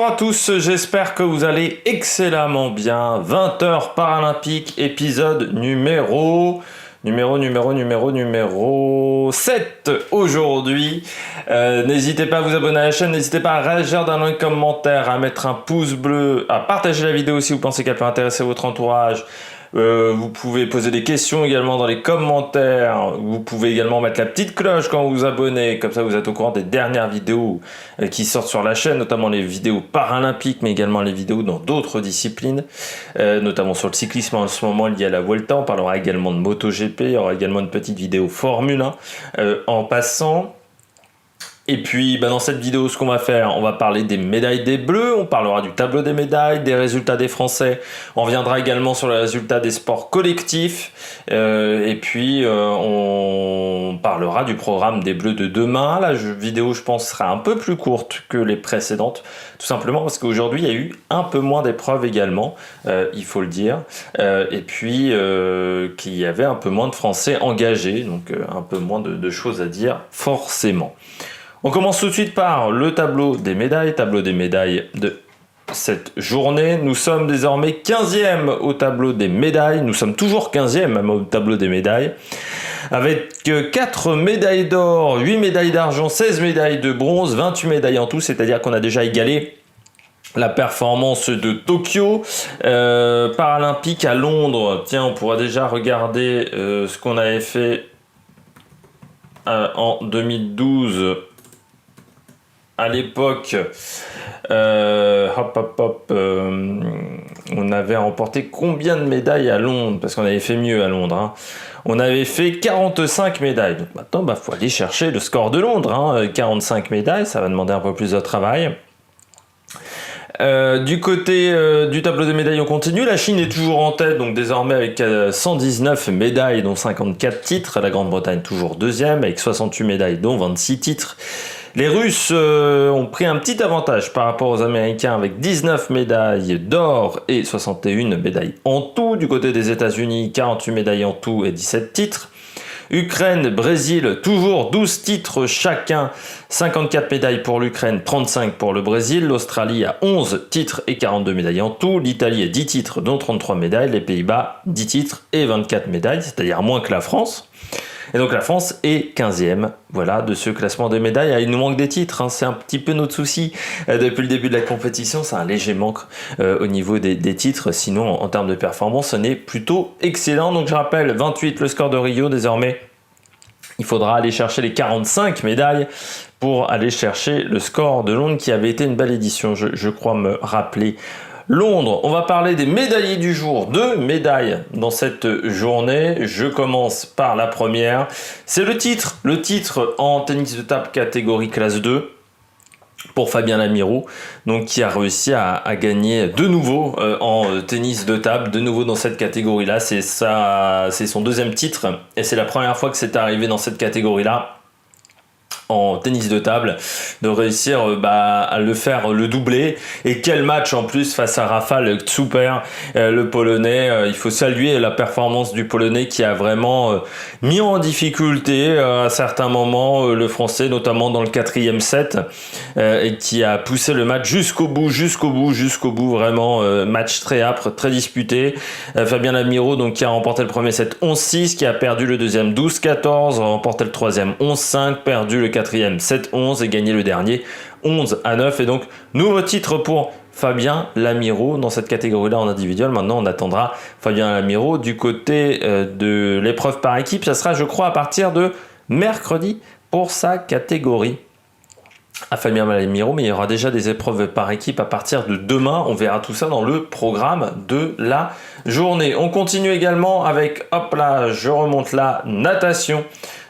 à tous, j'espère que vous allez excellemment bien. 20h paralympique, épisode numéro 7 aujourd'hui. N'hésitez pas à vous abonner à la chaîne, n'hésitez pas à réagir dans un commentaire, à mettre un pouce bleu, à partager la vidéo si vous pensez qu'elle peut intéresser votre entourage. Vous pouvez poser des questions également dans les commentaires. Vous pouvez également mettre la petite cloche quand vous vous abonnez, comme ça vous êtes au courant des dernières vidéos qui sortent sur la chaîne, notamment les vidéos paralympiques, mais également les vidéos dans d'autres disciplines, notamment sur le cyclisme. En ce moment, il y a la Vuelta, on parlera également de MotoGP, il y aura également une petite vidéo Formule 1 en passant. Et puis dans cette vidéo, ce qu'on va faire, on va parler des médailles des Bleus, on parlera du tableau des médailles, des résultats des Français, on reviendra également sur les résultats des sports collectifs, et puis on parlera du programme des Bleus de demain. La vidéo, je pense, sera un peu plus courte que les précédentes, tout simplement parce qu'aujourd'hui, il y a eu un peu moins d'épreuves également, il faut le dire, et puis qu'il y avait un peu moins de Français engagés, donc un peu moins de choses à dire forcément. On commence tout de suite par le tableau des médailles de cette journée. Nous sommes désormais 15e au tableau des médailles, nous sommes toujours 15e même au tableau des médailles, avec 4 médailles d'or, 8 médailles d'argent, 16 médailles de bronze, 28 médailles en tout, c'est-à-dire qu'on a déjà égalé la performance de Tokyo. Paralympique à Londres, tiens, on pourra déjà regarder ce qu'on avait fait en 2012. À l'époque, on avait remporté combien de médailles à Londres? Parce qu'on avait fait mieux à Londres. Hein. On avait fait 45 médailles. Donc maintenant, faut aller chercher le score de Londres. Hein. 45 médailles, ça va demander un peu plus de travail. Du côté du tableau des médailles, on continue. La Chine est toujours en tête, donc désormais avec 119 médailles, dont 54 titres. La Grande-Bretagne toujours deuxième, avec 68 médailles, dont 26 titres. Les Russes ont pris un petit avantage par rapport aux Américains avec 19 médailles d'or et 61 médailles en tout. Du côté des États-Unis, 48 médailles en tout et 17 titres. Ukraine, Brésil, toujours 12 titres chacun, 54 médailles pour l'Ukraine, 35 pour le Brésil. L'Australie a 11 titres et 42 médailles en tout. L'Italie a 10 titres, dont 33 médailles. Les Pays-Bas, 10 titres et 24 médailles, c'est-à-dire moins que la France. Et donc la France est 15e, voilà, de ce classement des médailles. Il nous manque des titres, hein, c'est un petit peu notre souci depuis le début de la compétition, c'est un léger manque au niveau des titres, sinon en termes de performance, on est plutôt excellent. Donc je rappelle, 28 le score de Rio, désormais il faudra aller chercher les 45 médailles pour aller chercher le score de Londres qui avait été une belle édition, je crois me rappeler. Londres, on va parler des médaillés du jour, 2 médailles dans cette journée. Je commence par la première, c'est le titre en tennis de table catégorie classe 2 pour Fabien Lamiro, donc qui a réussi à gagner de nouveau en tennis de table, de nouveau dans cette catégorie-là. C'est son deuxième titre et c'est la première fois que c'est arrivé dans cette catégorie-là en tennis de table, de réussir à le faire, le doubler. Et quel match en plus face à Rafał Czuper, le Polonais. Il faut saluer la performance du Polonais qui a vraiment mis en difficulté à certains moments le Français, notamment dans le 4e set, et qui a poussé le match jusqu'au bout, vraiment match très âpre, très disputé. Fabien Lamiro donc qui a remporté le premier set 11-6, qui a perdu le deuxième 12-14, remporté le troisième 11-5, perdu le 4e 7-11 et gagné le dernier 11-9. Et donc nouveau titre pour Fabien Lamiro dans cette catégorie-là en individuel. Maintenant on attendra Fabien Lamiro du côté de l'épreuve par équipe. Ça sera, je crois, à partir de mercredi pour sa catégorie à Fabien Lamiro, mais il y aura déjà des épreuves par équipe à partir de demain. On verra tout ça dans le programme de la journée. On continue également avec, hop là, je remonte la natation.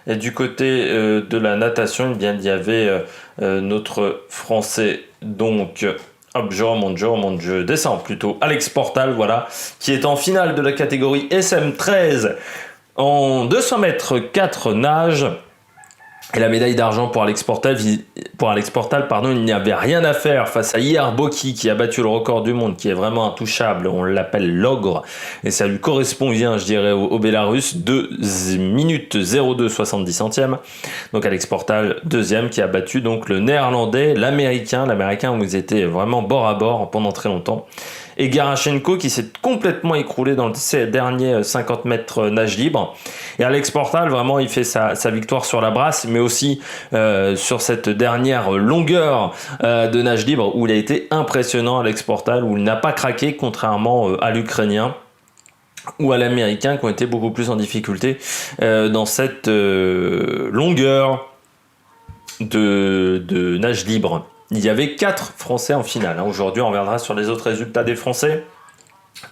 Et du côté de la natation, eh bien, il y avait notre Français, donc, hop, je descends plutôt, Alex Portal, voilà, qui est en finale de la catégorie SM13 en 200 mètres 4 nages. Et la médaille d'argent pour Alex Portal, pardon, il n'y avait rien à faire face à Ihar Boki qui a battu le record du monde, qui est vraiment intouchable. On l'appelle l'ogre. Et ça lui correspond bien, je dirais, au Bélarus. 2 minutes 02 70 centièmes. Donc Alex Portal, deuxième, qui a battu donc le néerlandais, l'américain où ils étaient vraiment bord à bord pendant très longtemps. Et Garachenko qui s'est complètement écroulé dans ses derniers 50 mètres nage libre. Et Alex Portal, vraiment, il fait sa victoire sur la brasse, mais aussi sur cette dernière longueur de nage libre où il a été impressionnant, Alex Portal, où il n'a pas craqué, contrairement à l'Ukrainien ou à l'Américain qui ont été beaucoup plus en difficulté dans cette longueur de nage libre. Il y avait 4 Français en finale. Aujourd'hui, on reviendra sur les autres résultats des Français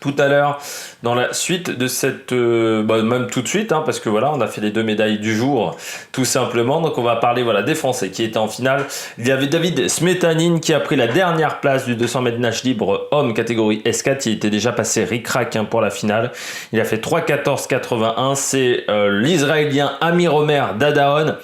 tout à l'heure dans la suite de cette... même tout de suite, parce que voilà, on a fait les 2 médailles du jour, tout simplement. Donc on va parler des Français qui étaient en finale. Il y avait David Smetanin qui a pris la dernière place du 200 mètres nage libre homme catégorie S4. Il était déjà passé ric-rac pour la finale. Il a fait 3:14,81. C'est l'Israélien Amir Omer Dadaon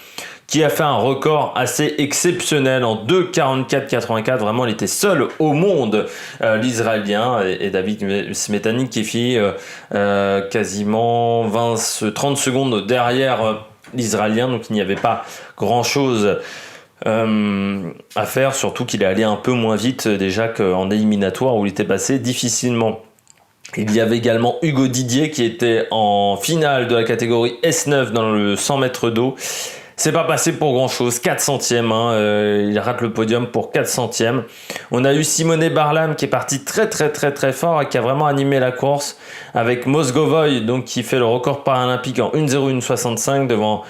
qui a fait un record assez exceptionnel en 2:44,84. Vraiment, il était seul au monde, l'Israélien. Et David Smetanin qui fit quasiment 30 secondes derrière l'Israélien. Donc, il n'y avait pas grand-chose à faire. Surtout qu'il est allé un peu moins vite déjà qu'en éliminatoire où il était passé difficilement. Il y avait également Hugo Didier qui était en finale de la catégorie S9 dans le 100 mètres d'eau. C'est pas passé pour grand chose, 4 centièmes, il rate le podium pour 4 centièmes. On a eu Simone Barlam qui est parti très fort et qui a vraiment animé la course avec Mosgovoy, donc qui fait le record paralympique en 1:01,65 devant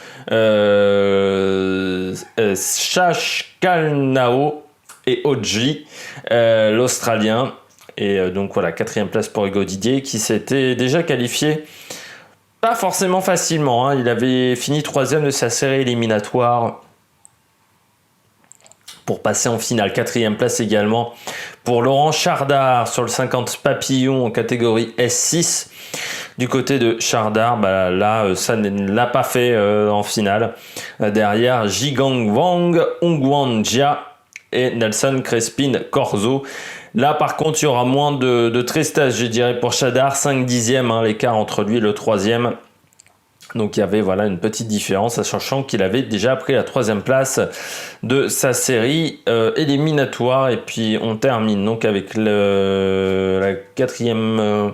Shashkalnao et Odji, l'Australien. Et donc voilà, 4e place pour Hugo Didier qui s'était déjà qualifié. Pas forcément facilement, il avait fini 3e de sa série éliminatoire pour passer en finale. 4e place également pour Laurent Chardard sur le 50 papillon en catégorie S6. Du côté de Chardard, là, ça ne l'a pas fait en finale. Derrière, Jigang Wang, Ongwan Jia et Nelson Crespin Corzo. Là, par contre, il y aura moins de tristesse, je dirais, pour Chardard. 5 dixièmes, l'écart entre lui et le 3e. Donc, il y avait une petite différence, sachant qu'il avait déjà pris la 3e place de sa série éliminatoire. Et puis, on termine donc avec la 4e...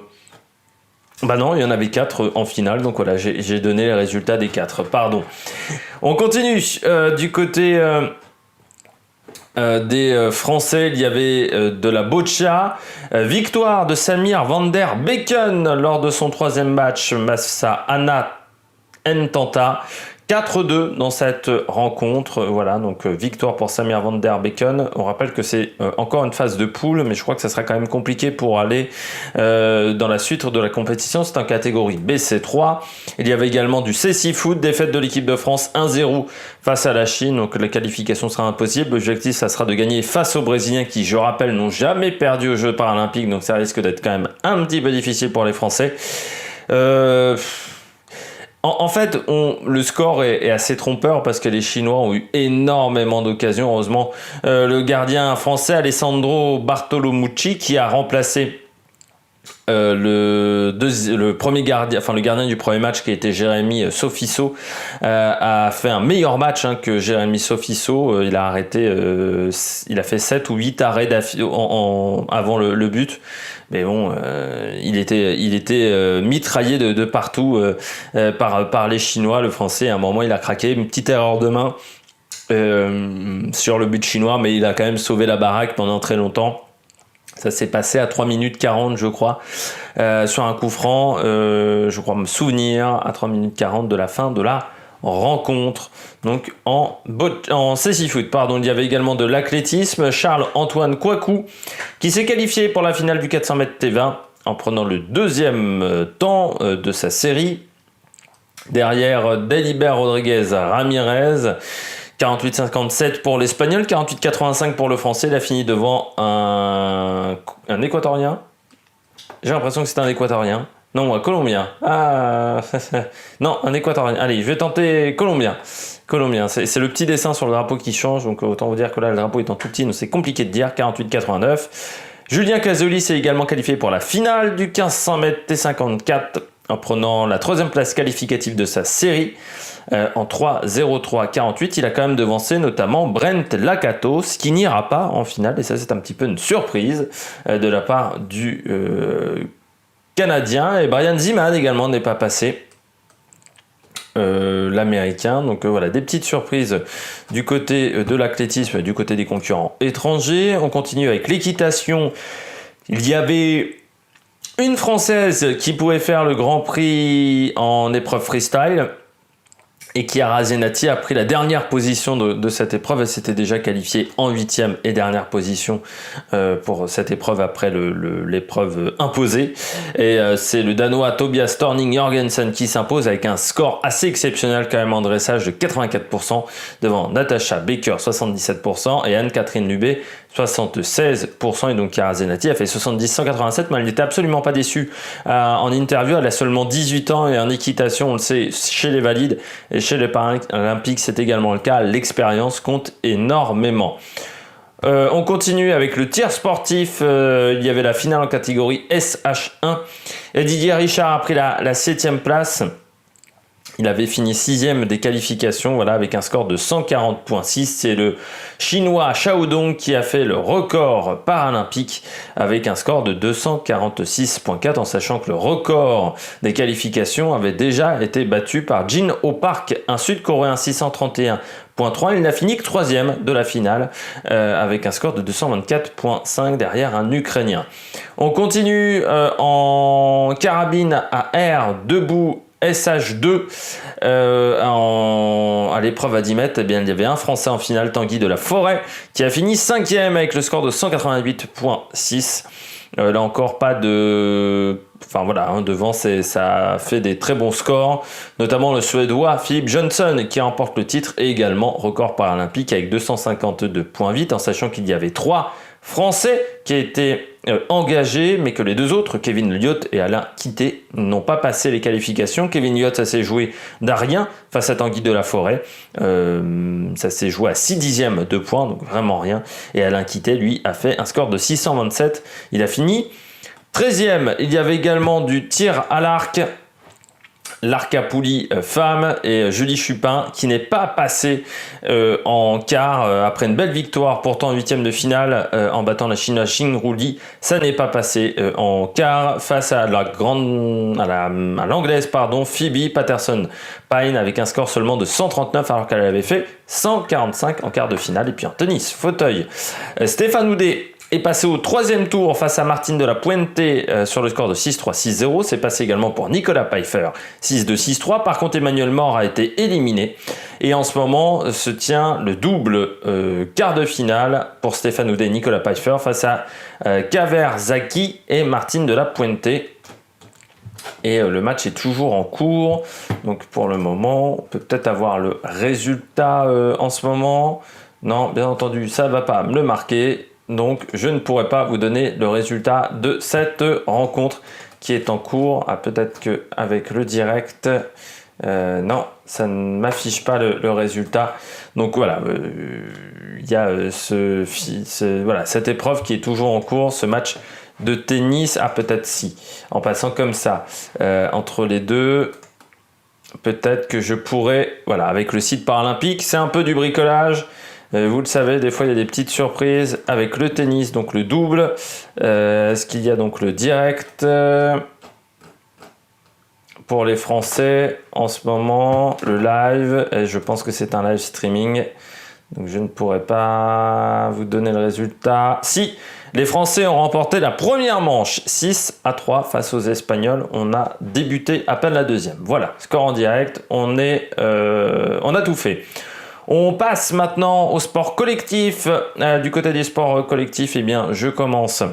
non, il y en avait 4 en finale. Donc, voilà, j'ai donné les résultats des 4. Pardon. On continue du côté... des Français, il y avait de la boccia, victoire de Samir van der Beeken lors de son 3e match, Massa Anna Ntanta, 4-2 dans cette rencontre. Voilà, donc victoire pour Samir van der Beeken. On rappelle que c'est encore une phase de poule, mais je crois que ça sera quand même compliqué pour aller dans la suite de la compétition. C'est en catégorie BC3. Il y avait également du CC Foot, défaite de l'équipe de France 1-0 face à la Chine. Donc la qualification sera impossible. L'objectif, ça sera de gagner face aux Brésiliens qui, je rappelle, n'ont jamais perdu aux Jeux paralympiques. Donc ça risque d'être quand même un petit peu difficile pour les Français. En fait, le score est assez trompeur parce que les Chinois ont eu énormément d'occasions. Heureusement, le gardien français Alessandro Bartolomucci qui a remplacé le premier gardien, le gardien du premier match qui était Jérémy Sofiso, a fait un meilleur match que Jérémy Sofiso. Il a arrêté, il a fait 7 ou 8 arrêts avant le but. Mais bon, il était mitraillé de partout par les Chinois. Le Français, à un moment, il a craqué. Une petite erreur de main sur le but chinois, mais il a quand même sauvé la baraque pendant très longtemps. Ça s'est passé à 3 minutes 40, je crois, sur un coup franc. Je crois me souvenir, à 3 minutes 40 de la fin de la rencontre. Donc en CC Foot, pardon, il y avait également de l'athlétisme. Charles-Antoine Kouakou qui s'est qualifié pour la finale du 400 mètres T20 en prenant le 2e temps de sa série. Derrière Delibert Rodriguez Ramirez, 48,57 pour l'Espagnol, 48,85 pour le Français. Il a fini devant un Équatorien. J'ai l'impression que c'est un Équatorien. Non, colombien. Ah, non, un équatorien. Allez, je vais tenter colombien. Colombien, c'est le petit dessin sur le drapeau qui change, donc autant vous dire que là, le drapeau étant tout petit, donc c'est compliqué de dire. 48,89. Julien Casoli s'est également qualifié pour la finale du 1500 mètres T54 en prenant la 3e place qualificative de sa série. En 3,03,48, il a quand même devancé notamment Brent Lakatos, qui n'ira pas en finale, et ça c'est un petit peu une surprise de la part du Canadien, et Brian Zeman également n'est pas passé. L'américain, donc voilà, des petites surprises du côté de l'athlétisme, du côté des concurrents étrangers. On continue avec l'équitation. Il y avait une Française qui pouvait faire le Grand Prix en épreuve freestyle, et Chiara Zenati a pris la dernière position de cette épreuve. Elle s'était déjà qualifiée en 8e et dernière position pour cette épreuve après l'épreuve imposée. Et c'est le Danois Tobias Thorning Jorgensen qui s'impose avec un score assez exceptionnel quand même en dressage de 84% devant Natasha Baker 77% et Anne-Catherine Lubé 76%. Et donc Chiara Zenati a fait 70-187, mais elle n'était absolument pas déçue en interview. Elle a seulement 18 ans et en équitation, on le sait, chez les valides et chez les Paralympiques, c'est également le cas. L'expérience compte énormément. On continue avec le tir sportif. Il y avait la finale en catégorie SH1. Et Didier Richard a pris la 7e place. Il avait fini 6e des qualifications, voilà, avec un score de 140,6. C'est le Chinois Shao Dong qui a fait le record paralympique avec un score de 246,4, en sachant que le record des qualifications avait déjà été battu par Jin Ho Park, un Sud-Coréen, 631,3. Il n'a fini que 3e de la finale avec un score de 224,5 derrière un Ukrainien. On continue en carabine à air debout SH2 à l'épreuve à 10 mètres. Eh bien, il y avait un Français en finale, Tanguy de la Forêt, qui a fini 5e avec le score de 188,6. Là encore, pas de... Enfin voilà, devant, ça a fait des très bons scores, notamment le Suédois Philippe Johnson qui remporte le titre et également record paralympique avec 252,8, en sachant qu'il y avait 3 Français qui étaient engagés, mais que les 2 autres, Kevin Lyotte et Alain Quitté, n'ont pas passé les qualifications. Kevin Lyotte, ça s'est joué d'à rien face à Tanguy de la Forêt. Ça s'est joué à 6/10 de points, donc vraiment rien. Et Alain Quitté, lui, a fait un score de 627. Il a fini 13e. Il y avait également du tir à l'arc. L'arc à poulie femme et Julie Chupin qui n'est pas passée en quart après une belle victoire, pourtant en 8e de finale en battant la Chinoise Xing Ruli. Ça n'est pas passé en quart face à l'anglaise Phoebe Patterson-Pine avec un score seulement de 139 alors qu'elle avait fait 145 en quart de finale. Et puis en tennis fauteuil, Stéphane Houdet est passé au 3e tour face à Martine de la Puente sur le score de 6-3, 6-0. C'est passé également pour Nicolas Pfeiffer, 6-2, 6-3. Par contre, Emmanuel Mort a été éliminé. Et en ce moment, se tient le double quart de finale pour Stéphane Houdet et Nicolas Pfeiffer face à Kaver Zaki et Martine de la Puente. Et le match est toujours en cours. Donc pour le moment, on peut peut-être avoir le résultat en ce moment. Non, bien entendu, ça ne va pas me le marquer. Donc, je ne pourrais pas vous donner le résultat de cette rencontre qui est en cours. Ah, peut-être qu'avec le direct, non, ça ne m'affiche pas le résultat. Donc voilà, il y a voilà, cette épreuve qui est toujours en cours, ce match de tennis. Ah, peut-être si, en passant comme ça, entre les deux, peut-être que je pourrais, voilà, avec le site paralympique, c'est un peu du bricolage. Vous le savez, des fois il y a des petites surprises avec le tennis, donc le double. Est-ce qu'il y a donc le direct pour les Français en ce moment, le live, et je pense que c'est un live streaming, donc je ne pourrais pas vous donner le résultat. Si, les Français ont remporté la première manche 6-3 face aux Espagnols. On a débuté à peine la deuxième. Voilà, score en direct, on a tout fait. On passe maintenant au sport collectif. Du côté des sports collectifs, eh bien, je commence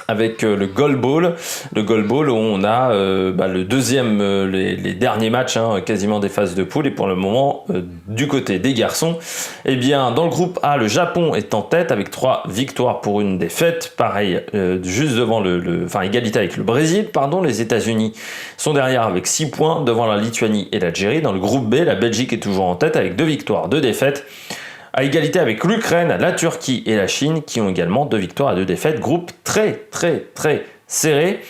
avec le Gold Ball. Le Gold Ball où on a le deuxième, les derniers matchs quasiment des phases de poule. Et pour le moment, du côté des garçons, eh bien, dans le groupe A, le Japon est en tête avec 3 victoires pour une défaite. Pareil, juste devant égalité avec le Brésil, pardon. Les États-Unis sont derrière avec 6 points devant la Lituanie et l'Algérie. Dans le groupe B, la Belgique est toujours en tête avec 2 victoires, 2 défaites. À égalité avec l'Ukraine, la Turquie et la Chine qui ont également 2 victoires et 2 défaites. Groupe très serré.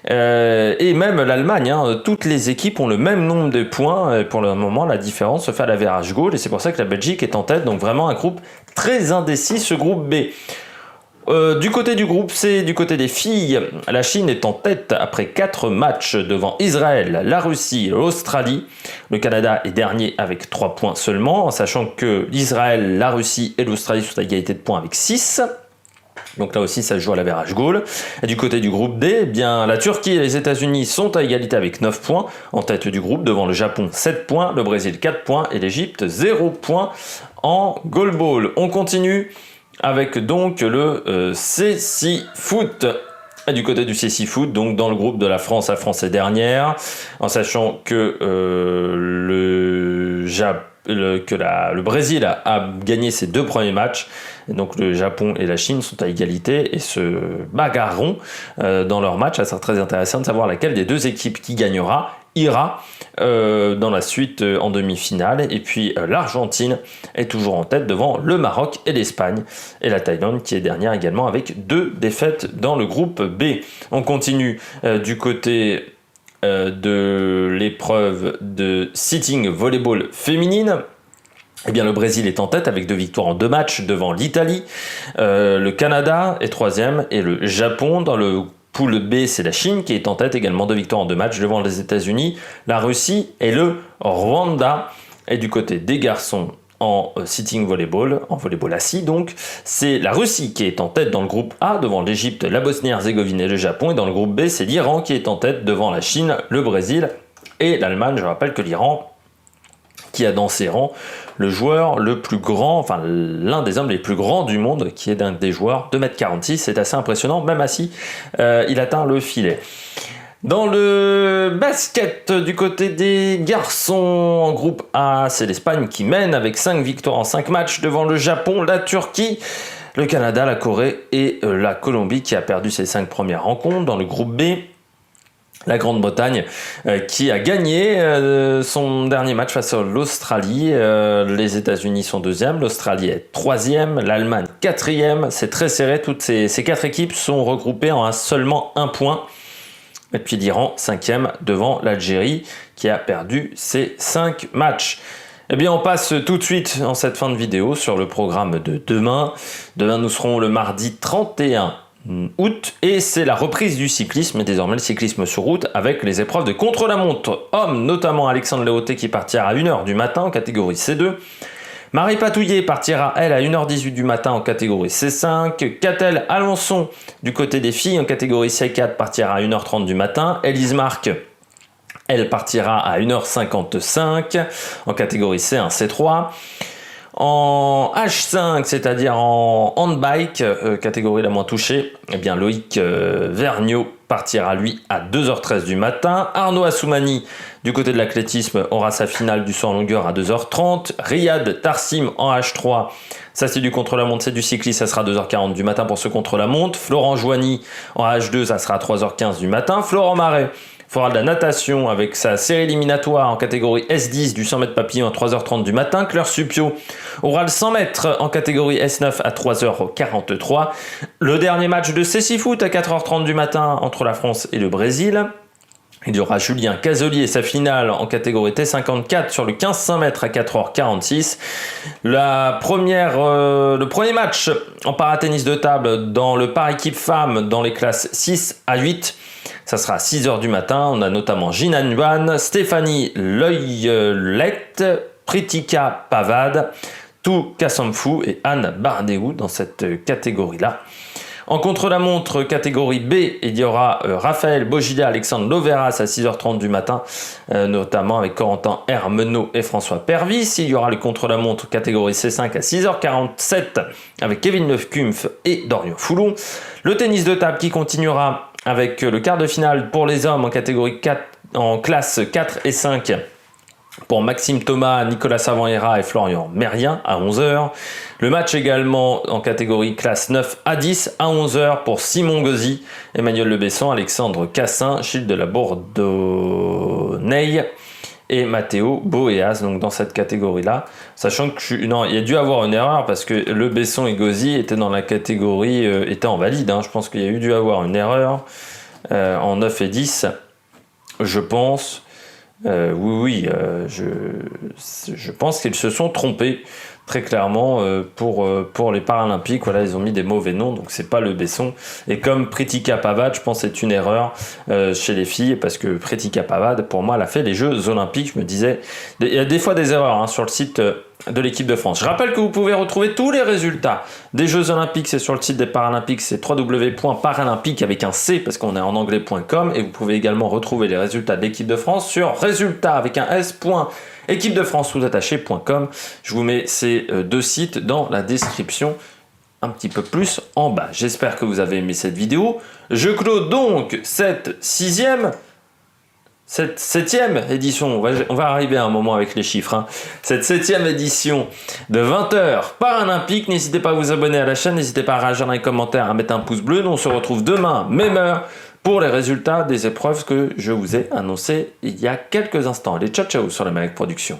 Et même l'Allemagne, toutes les équipes ont le même nombre de points. Et pour le moment, la différence se fait à l'average goal et c'est pour ça que la Belgique est en tête. Donc vraiment un groupe très indécis, ce groupe B. Du côté du groupe C, du côté des filles, la Chine est en tête après 4 matchs devant Israël, la Russie et l'Australie. Le Canada est dernier avec 3 points seulement, en sachant que l'Israël, la Russie et l'Australie sont à égalité de points avec 6. Donc là aussi, ça se joue à l'average goal. Et du côté du groupe D, eh bien, la Turquie et les États-Unis sont à égalité avec 9 points en tête du groupe, devant le Japon 7 points, le Brésil 4 points et l'Égypte 0 points en goalball. On continue avec donc le CC Foot. Et du côté du CC Foot, donc dans le groupe de la France est dernière, en sachant que le Brésil a gagné ses 2 premiers matchs. Et donc le Japon et la Chine sont à égalité et se bagarreront dans leur match. Ça sera très intéressant de savoir laquelle des 2 équipes qui ira dans la suite en demi-finale. Et puis l'Argentine est toujours en tête devant le Maroc et l'Espagne. Et la Thaïlande qui est dernière également avec 2 défaites dans le groupe B. On continue du côté de l'épreuve de sitting volleyball féminine. Eh bien, le Brésil est en tête avec 2 victoires en 2 matchs devant l'Italie. Le Canada est 3e et le Japon dans le poule B, c'est la Chine qui est en tête également, 2 victoires en 2 matchs devant les États-Unis, la Russie et le Rwanda. Et du côté des garçons en sitting volleyball, en volleyball assis donc, c'est la Russie qui est en tête dans le groupe A devant l'Égypte, la Bosnie-Herzégovine et le Japon. Et dans le groupe B, c'est l'Iran qui est en tête devant la Chine, le Brésil et l'Allemagne. Je rappelle que l'Iran qui a dans ses rangs le joueur le plus grand, enfin l'un des hommes les plus grands du monde, qui est d'un des joueurs, 2,46 m, c'est assez impressionnant, même assis, il atteint le filet. Dans le basket, du côté des garçons, en groupe A, c'est l'Espagne qui mène avec 5 victoires en 5 matchs devant le Japon, la Turquie, le Canada, la Corée et la Colombie qui a perdu ses 5 premières rencontres. Dans le groupe B, la Grande-Bretagne qui a gagné son dernier match face à l'Australie. Les États-Unis sont 2e, l'Australie est 3e, l'Allemagne 4e. C'est très serré, toutes ces 4 équipes sont regroupées en seulement 1 point. Et puis l'Iran 5e devant l'Algérie qui a perdu ses 5 matchs. Eh bien, on passe tout de suite en cette fin de vidéo sur le programme de demain. Demain, nous serons le mardi 31 août et c'est la reprise du cyclisme et désormais le cyclisme sur route avec les épreuves de contre-la-montre hommes, notamment Alexandre Léoté qui partira à 1h du matin en catégorie C2. Marie Patouillet partira elle à 1h18 du matin en catégorie C5. Catel Alençon du côté des filles en catégorie C4 partira à 1h30 du matin. Élise Marc elle partira à 1h55 en catégorie C1 C3. En H5, c'est-à-dire en handbike, catégorie la moins touchée, eh bien Loïc Vergniaud partira lui à 2h13 du matin. Arnaud Assoumani, du côté de l'athlétisme, aura sa finale du saut en longueur à 2h30. Riyad Tarsim en H3, ça c'est du contre-la-montre, c'est du cyclisme, ça sera à 2h40 du matin pour ce contre-la-montre. Florent Joigny en H2, ça sera à 3h15 du matin. Florent Marais fera de la natation avec sa série éliminatoire en catégorie S10 du 100 mètres papillon à 3h30 du matin. Claire Suppiot aura le 100 mètres en catégorie S9 à 3h43. Le dernier match de CC Foot à 4h30 du matin entre la France et le Brésil. Il y aura Julien Casoli et sa finale en catégorie T54 sur le 1500 mètres à 4h46. Le premier match en paratennis de table dans le par équipe femmes dans les classes 6 à 8. Ça sera à 6h du matin. On a notamment Gina Nguyen, Stéphanie Loyelette, Pritika Pavad, Tou Kassamfou et Anne Bardéou dans cette catégorie-là. En contre-la-montre catégorie B, il y aura Raphaël Bogilia, Alexandre Loveras à 6h30 du matin, notamment avec Corentin Hermenot et François Pervis. Il y aura le contre-la-montre catégorie C5 à 6h47 avec Kevin Lefkumpf et Dorian Foulon. Le tennis de table qui continuera avec le quart de finale pour les hommes en catégorie 4, en classe 4 et 5 pour Maxime Thomas, Nicolas Savant-Héra et Florian Merrien à 11h. Le match également en catégorie classe 9 à 10 à 11h pour Simon Gauzy, Emmanuel Lebesson, Alexandre Cassin, Gilles de la Bourdonnais et Matteo Boeas, donc dans cette catégorie-là. Sachant que non, il y a dû avoir une erreur parce que Lebesson et Gauzy étaient dans la catégorie, étaient en valide. Je pense qu'il y a dû avoir une erreur en 9 et 10, je pense. Oui, je pense qu'ils se sont trompés très clairement pour les Paralympiques. Voilà, ils ont mis des mauvais noms, donc c'est pas le Besson. Et comme Pretica Pavad, je pense que c'est une erreur chez les filles, parce que Pretica Pavad, pour moi, elle a fait les Jeux Olympiques. Je me disais, il y a des fois des erreurs sur le site de l'équipe de France. Je rappelle que vous pouvez retrouver tous les résultats des Jeux Olympiques, c'est sur le site des Paralympiques, c'est www.paralympique avec un C parce qu'on est en anglais.com, et vous pouvez également retrouver les résultats de l'équipe de France sur résultats avec un S.équipe-de-France-tout-attaché.com. Je vous mets ces deux sites dans la description un petit peu plus en bas. J'espère que vous avez aimé cette vidéo. Je clôt donc cette septième édition, on va arriver à un moment avec les chiffres, cette 7e édition de 20h Paralympique. N'hésitez pas à vous abonner à la chaîne, n'hésitez pas à réagir dans les commentaires, à mettre un pouce bleu. Nous on se retrouve demain, même heure, pour les résultats des épreuves que je vous ai annoncées il y a quelques instants. Allez, ciao ciao sur la Maverick Production.